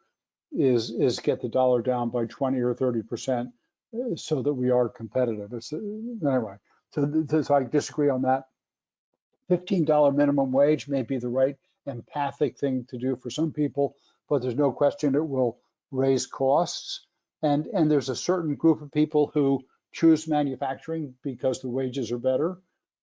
is get the dollar down by 20 or 30% so that we are competitive. Anyway, so I disagree on that. $15 minimum wage may be the right empathic thing to do for some people, but there's no question it will raise costs. And there's a certain group of people who choose manufacturing because the wages are better.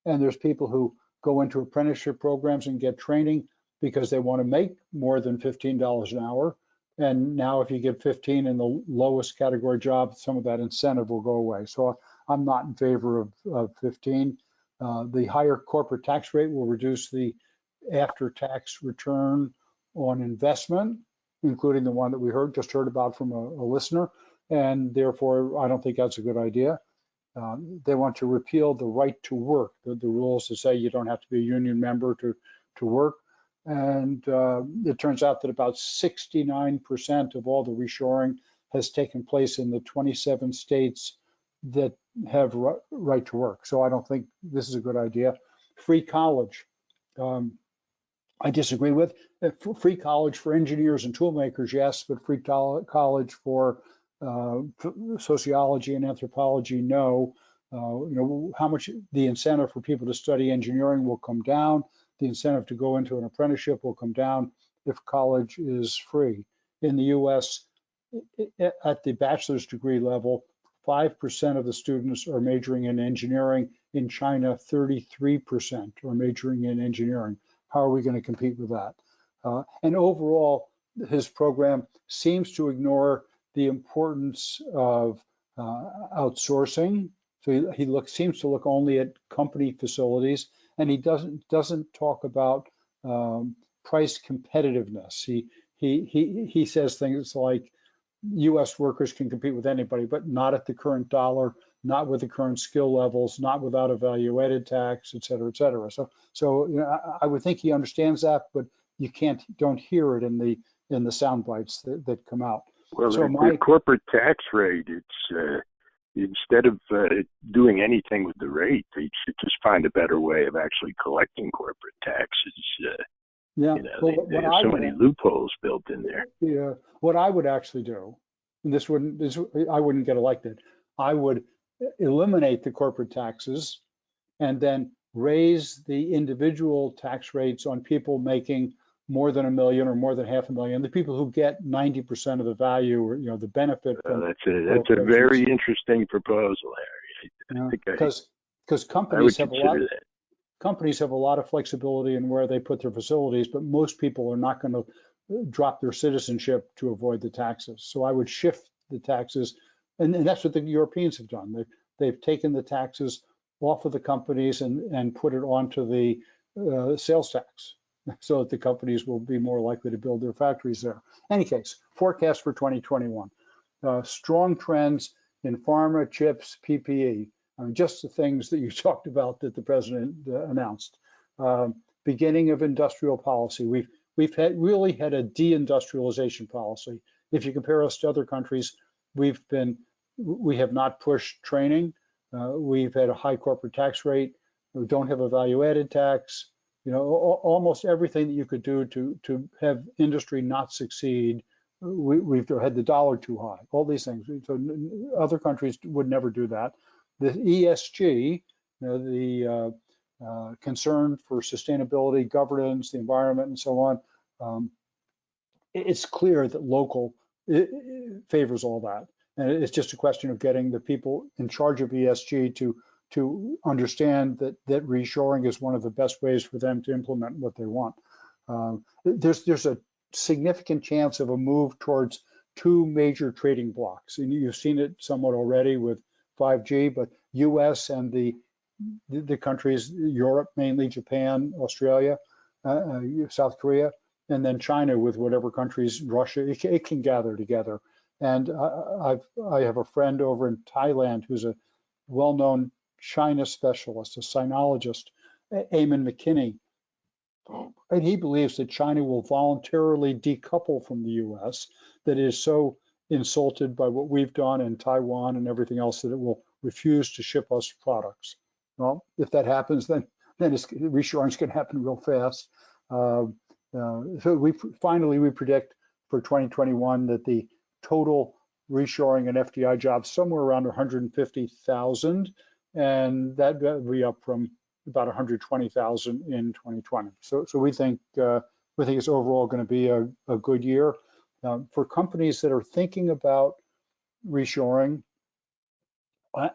And there's people who go into apprenticeship programs and get training because they want to make more than $15 an hour. And now if you get 15 in the lowest category job, some of that incentive will go away. So I'm not in favor of 15. The higher corporate tax rate will reduce the after-tax return on investment, including the one that we just heard about from a listener, and therefore I don't think that's a good idea. They want to repeal the right to work, the rules that say you don't have to be a union member to work. And it turns out that about 69% of all the reshoring has taken place in the 27 states that have right to work. So I don't think this is a good idea. Free college. I disagree with. Free college for engineers and tool makers, yes, but free college for sociology and anthropology, no. How much the incentive for people to study engineering will come down. The incentive to go into an apprenticeship will come down if college is free. In the US, at the bachelor's degree level, 5% of the students are majoring in engineering. In China, 33% are majoring in engineering. How are we going to compete with that? And overall, his program seems to ignore the importance of outsourcing. So he seems to look only at company facilities, and he doesn't talk about price competitiveness. He says things like U.S. workers can compete with anybody, but not at the current dollar, not with the current skill levels, not without a value-added tax, et cetera, et cetera. So I would think he understands that, but you don't hear it in the sound bites that come out. Well, so the corporate tax rate, it's instead of doing anything with the rate, they should just find a better way of actually collecting corporate taxes. Yeah, there are so many loopholes built in there. Yeah, what I would actually do, and I wouldn't get elected, I would eliminate the corporate taxes and then raise the individual tax rates on people making more than $1 million or more than $500,000, the people who get 90% of the value or the benefit. That's a very interesting proposal, Harry. Because companies have a lot. companies have a lot of flexibility in where they put their facilities, but most people are not going to drop their citizenship to avoid the taxes. So I would shift the taxes, and that's what the Europeans have done. They've taken the taxes off of the companies and put it onto the sales tax, so that the companies will be more likely to build their factories there. Any case, forecast for 2021. Strong trends in pharma, chips, PPE, just the things that you talked about that the president announced. Beginning of industrial policy. We've really had a deindustrialization policy. If you compare us to other countries, we have not pushed training. We've had a high corporate tax rate. We don't have a value-added tax. You know, almost everything that you could do to have industry not succeed, we've had the dollar too high. All these things. So other countries would never do that. The ESG, you know, the concern for sustainability, governance, the environment, and so on. It's clear that local favors all that, and it's just a question of getting the people in charge of ESG to understand that reshoring is one of the best ways for them to implement what they want. There's a significant chance of a move towards two major trading blocks, and you've seen it somewhat already with 5G, but US and the countries, Europe mainly, Japan, Australia, South Korea, and then China with whatever countries, Russia, it can gather together. And I have a friend over in Thailand who's a well-known China specialist, a sinologist, Eamon McKinney, and he believes that China will voluntarily decouple from the US, that it is so insulted by what we've done in Taiwan and everything else that it will refuse to ship us products. Well, if that happens, then reshoring is going to happen real fast. So we predict for 2021 that the total reshoring and FDI jobs somewhere around 150,000, and that will be up from about 120,000 in 2020. So we think it's overall going to be a good year for companies that are thinking about reshoring.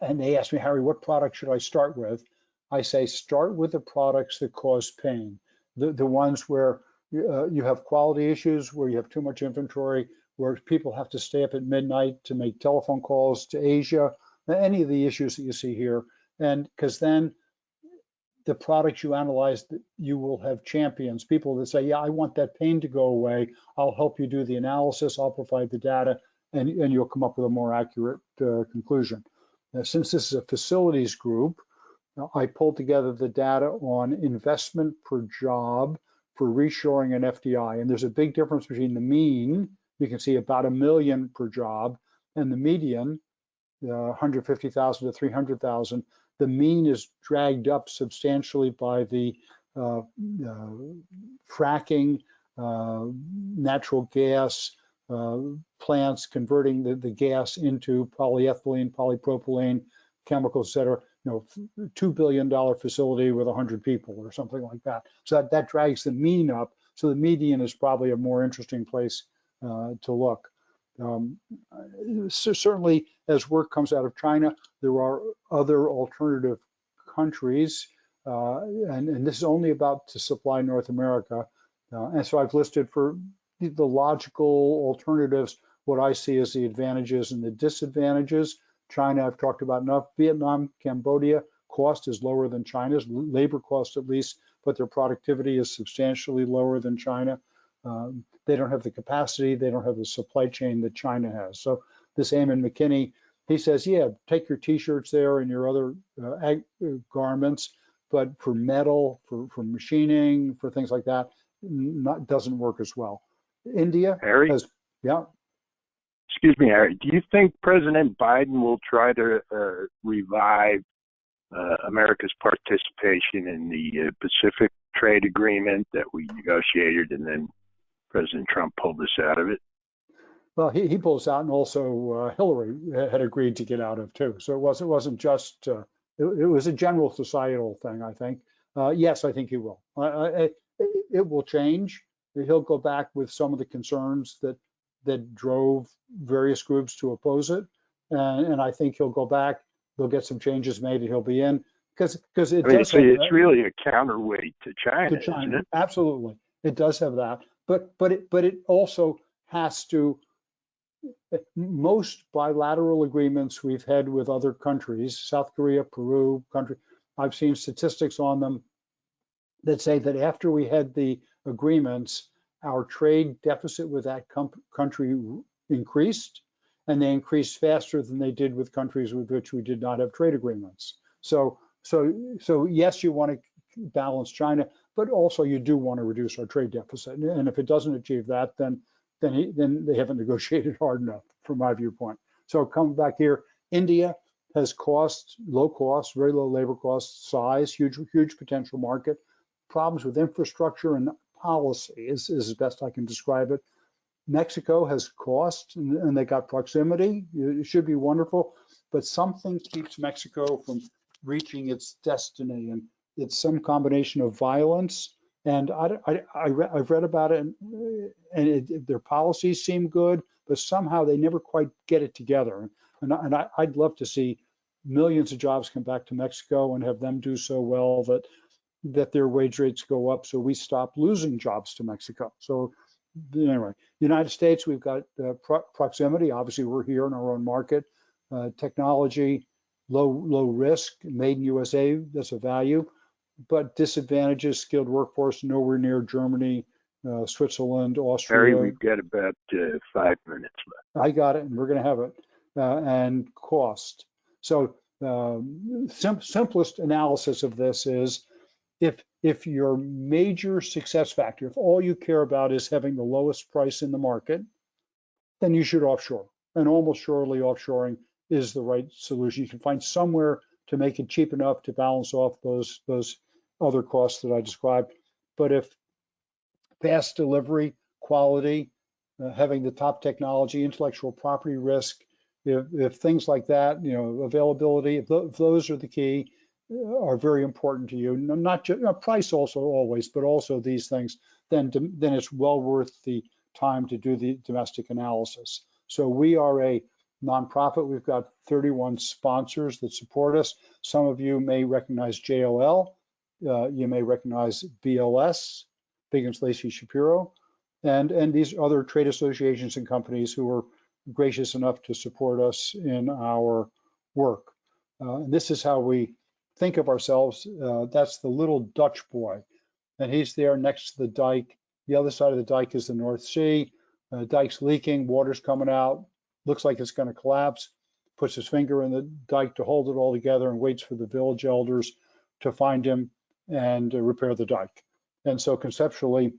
And they ask me, Harry, what product should I start with? I say start with the products that cause pain, the ones where you have quality issues, where you have too much inventory, where people have to stay up at midnight to make telephone calls to Asia, any of the issues that you see here. And because then the products you analyze, you will have champions, people that say, yeah, I want that pain to go away. I'll help you do the analysis, I'll provide the data, and you'll come up with a more accurate conclusion. Now, since this is a facilities group, I pulled together the data on investment per job for reshoring and FDI. And there's a big difference between the mean, you can see about $1 million per job, and the median, 150,000 to 300,000. The mean is dragged up substantially by the fracking, natural gas, plants converting the gas into polyethylene, polypropylene, chemicals, et cetera. You know, $2 billion facility with 100 people or something like that. So that drags the mean up. So the median is probably a more interesting place to look. So certainly, as work comes out of China, there are other alternative countries, and this is only about to supply North America. And so I've listed for the logical alternatives what I see as the advantages and the disadvantages. China, I've talked about enough. Vietnam, Cambodia, cost is lower than China's, labor cost at least, but their productivity is substantially lower than China. They don't have the capacity, they don't have the supply chain that China has. So this Eamon McKinney, he says, yeah, take your t-shirts there and your other garments, but for metal, for machining, for things like that, doesn't work as well. India Harry? has, yeah. Excuse me, Harry, do you think President Biden will try to revive America's participation in the Pacific Trade Agreement that we negotiated and then President Trump pulled us out of it? Well, he pulls out, and also Hillary had agreed to get out of too. So it wasn't just, it was a general societal thing, I think. Yes, I think he will. It will change. He'll go back with some of the concerns that drove various groups to oppose it. And I think he'll go back, they'll get some changes made and he'll be in. because it I mean, does so have it's that really a counterweight to China, to isn't China. it? Absolutely, it does have that. But it also has to. Most bilateral agreements we've had with other countries, South Korea, Peru, country, I've seen statistics on them that say that after we had the agreements, our trade deficit with that country increased, and they increased faster than they did with countries with which we did not have trade agreements. So yes, you want to balance China, but also you do want to reduce our trade deficit. And if it doesn't achieve that, then they haven't negotiated hard enough, from my viewpoint. So coming back here, India has low cost, very low labor costs, size, huge potential market. Problems with infrastructure and policy is as best I can describe it. Mexico has cost and they got proximity. It should be wonderful, but something keeps Mexico from reaching its destiny, and it's some combination of violence. And I've read about it, and their policies seem good, but somehow they never quite get it together. And I'd love to see millions of jobs come back to Mexico and have them do so well that their wage rates go up, so we stop losing jobs to Mexico. So anyway, United States, we've got proximity. Obviously, we're here in our own market. Technology, low risk, made in USA, that's a value. But disadvantages, skilled workforce, nowhere near Germany, Switzerland, Austria. Harry, we've got about 5 minutes left. I got it, and we're going to have it. And cost. So simplest analysis of this is if your major success factor, if all you care about is having the lowest price in the market, then you should offshore. And almost surely offshoring is the right solution. You can find somewhere to make it cheap enough to balance off those other costs that I described. But if fast delivery, quality, having the top technology, intellectual property risk, if things like that, availability, if those are the key, are very important to you, not just price also always, but also these things, then it's well worth the time to do the domestic analysis. So we are a nonprofit. We've got 31 sponsors that support us. Some of you may recognize JLL. You may recognize BLS, Biggins Lacey Shapiro, and these other trade associations and companies who are gracious enough to support us in our work. And this is how we think of ourselves. That's the little Dutch boy, and he's there next to the dike. The other side of the dike is the North Sea. Dike's leaking, water's coming out, looks like it's going to collapse, puts his finger in the dike to hold it all together and waits for the village elders to find him and repair the dike. And so conceptually,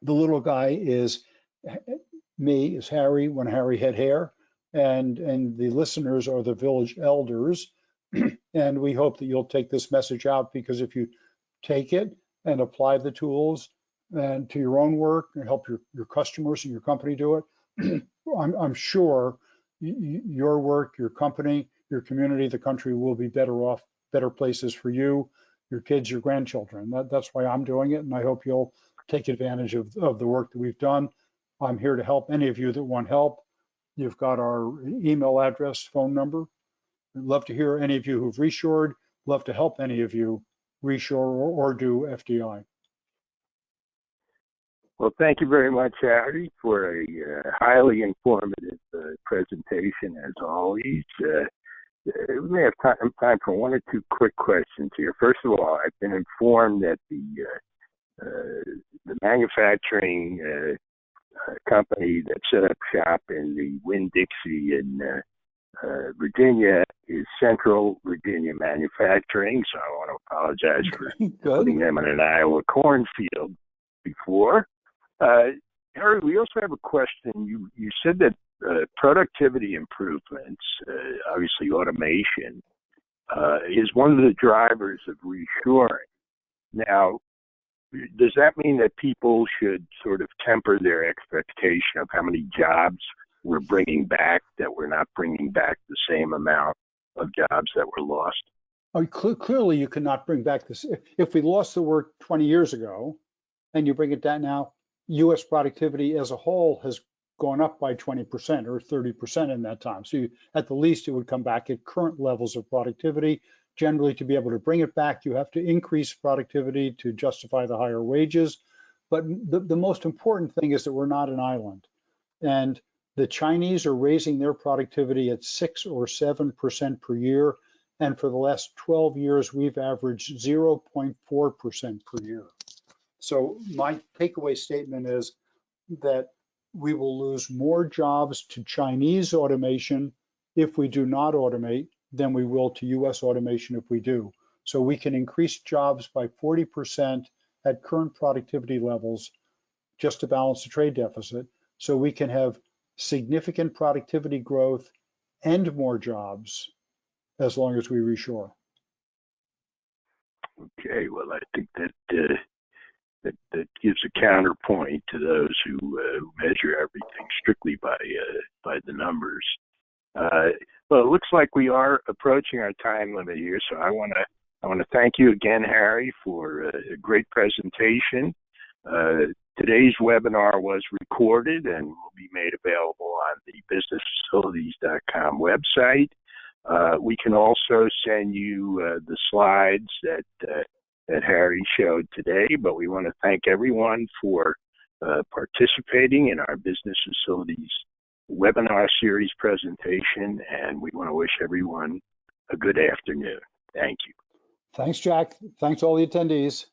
the little guy is me, is Harry when Harry had hair, and the listeners are the village elders. And we hope that you'll take this message out, because if you take it and apply the tools and to your own work and help your customers and your company do it, I'm sure your work, your company, your community, the country will be better off, better places for you, your kids, your grandchildren. That's why I'm doing it, and I hope you'll take advantage of the work that we've done. I'm here to help any of you that want help. You've got our email address, phone number. I'd love to hear any of you who've reshored, love to help any of you reshore or do FDI. Well, thank you very much, Harry, for a highly informative presentation, as always. We may have time for one or two quick questions here. First of all, I've been informed that the manufacturing company that set up shop in the Winn-Dixie in Virginia is Central Virginia Manufacturing, so I want to apologize for putting them in an Iowa cornfield before. Harry, we also have a question. You said that productivity improvements, obviously automation, is one of the drivers of reshoring. Now, does that mean that people should sort of temper their expectation of how many jobs we're bringing back, that we're not bringing back the same amount of jobs that were lost? Clearly, you cannot bring back this. If we lost the work 20 years ago and you bring it down now, U.S. productivity as a whole has gone up by 20% or 30% in that time. So at the least, it would come back at current levels of productivity. Generally, to be able to bring it back, you have to increase productivity to justify the higher wages. But the most important thing is that we're not an island. And the Chinese are raising their productivity at 6 or 7% per year. And for the last 12 years, we've averaged 0.4% per year. So my takeaway statement is that we will lose more jobs to Chinese automation if we do not automate than we will to US automation if we do. So we can increase jobs by 40% at current productivity levels just to balance the trade deficit. So we can have significant productivity growth and more jobs as long as we reshore. Okay, well, I think that that gives a counterpoint to those who measure everything strictly by the numbers. Well, it looks like we are approaching our time limit here, so I want to thank you again, Harry, for a great presentation. Today's webinar was recorded and will be made available on the businessfacilities.com website. We can also send you the slides that Harry showed today, but we want to thank everyone for participating in our Business Facilities webinar series presentation, and we want to wish everyone a good afternoon. Thank you. Thanks, Jack. Thanks all the attendees.